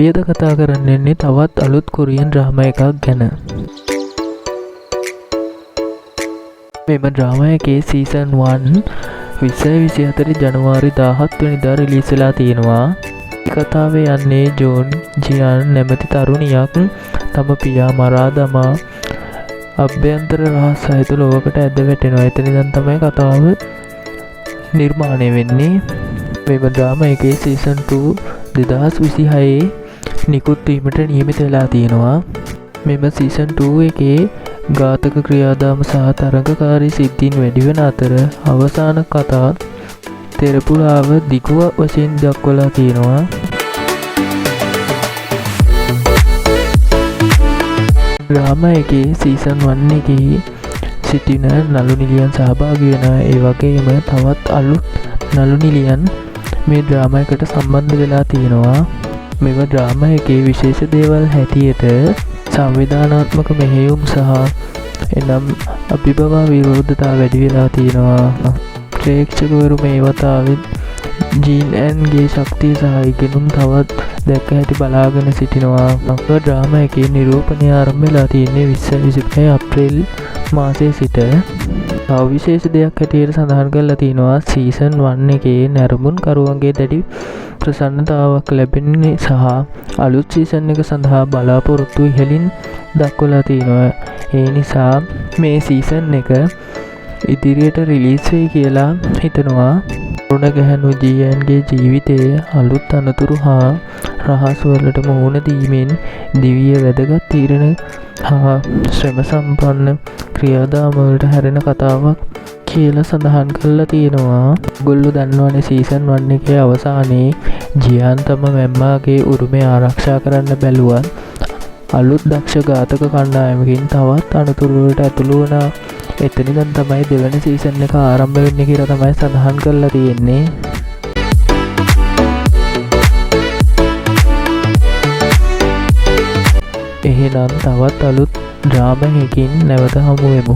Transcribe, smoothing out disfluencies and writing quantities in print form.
ඊයේද කතා කරන්න යන්නේ තවත් අලුත් කොරියන් ඩ්‍රාමා එකක් ගැන. මෙම ඩ්‍රාමා එකේ සීසන් 1 2024 ජනවාරි 17 වෙනිදා රිලීස් වෙලා තියෙනවා. කතාවේ යන්නේ ජෝන් ජියන් නැමැති තරුණියක් තම පියා මරා දමා අභ්‍යන්තර රහස් සහිත ලෝකකට ඇද වැටෙනවා. එතන ඉඳන් තමයි කතාව නිර්මාණය වෙන්නේ. මෙම ඩ්‍රාමා එකේ සීසන් 2 2026 නිකුත් වීමට නියමිත වෙලා තියෙනවා. මෙම සීසන් 2 එකේ ඝාතක ක්‍රියාදාම සහ තරඟකාරී සිද්ධීන් වැඩි වෙන අතර අවසාන කතා තෙරපුරාව දිගුව වශයෙන් දක්වලා තියෙනවා. ඩ්‍රාමා එකේ සීසන් 1 එකේ සිටින නළු නිලියන් සහභාගී වෙනවා. ඒ වගේම තවත් අලුත් නළු නිලියන් මේ ඩ්‍රාමා එකට සම්බන්ධ වෙලා තියෙනවා. මෙම ඩ්‍රාමා එකේ විශේෂ දේවල් හැටියට සංවිධානාත්මක මෙහෙයුම් සහ එනම් අභිබවා විරෝධතා වැඩි වෙලා තියෙනවා. ප්‍රේක්ෂකවරු මේ වතාවෙත් ජීන් ඇන්ගේ ශක්තිය සහ ඉගෙනුම් තවත් දැක්ක හැටි බලාගෙන සිටිනවා. මම ඩ්‍රාමා එකේ නිරූපණය ආරම්භ වෙලා තියෙන්නේ 2025 අප්‍රේල් මාසයේ සිට. විශේෂ දෙයක් හැටියට සඳහන් කරලා තියෙනවා සීසන් 1 එකේ නැරඹුම් කරුවන්ගේ දැඩි ප්‍රසන්නතාවක් ලැබෙන්නේ සහ අලුත් සීසන් එක සඳහා බලාපොරොත්තු ඉහළින් දක්වලා තියෙනවා. ඒ නිසා මේ සීසන් එක ඉදිරියට රිලීස් වෙයි කියලා හිතනවා. තරුණ ගැහැණු ජීයන්ගේ ජීවිතයේ අලුත් අනතුරු හා රහස් වලට මුහුණ දීමෙන් දිවිය වැදගත් තීරණ හා ශ්‍රම සම්පන්න ක්‍රියාදාම වලට හැරෙන කතාවක් කියලා සඳහන් කරලා තියෙනවා. ඔයගොල්ලෝ දන්නවනේ සීසන් 1 එකේ අවසානයේ ජියාන් තම මැම්මාගේ උරුමය ආරක්ෂා කරන්න බැලුවත් අලුත් දක්ෂ ඝාතක කණ්ඩායමකින් තවත් අනතුරු වලට ඇතුළු වුණා. එතන ඉඳන් තමයි දෙවෙනි සීසන් එක ආරම්භ වෙන්නේ කියලා තමයි සඳහන් කරලා තියෙන්නේ. එහෙනම් තවත් අලුත් ඩ්‍රාමා එකකින් නැවත හමු වෙමු.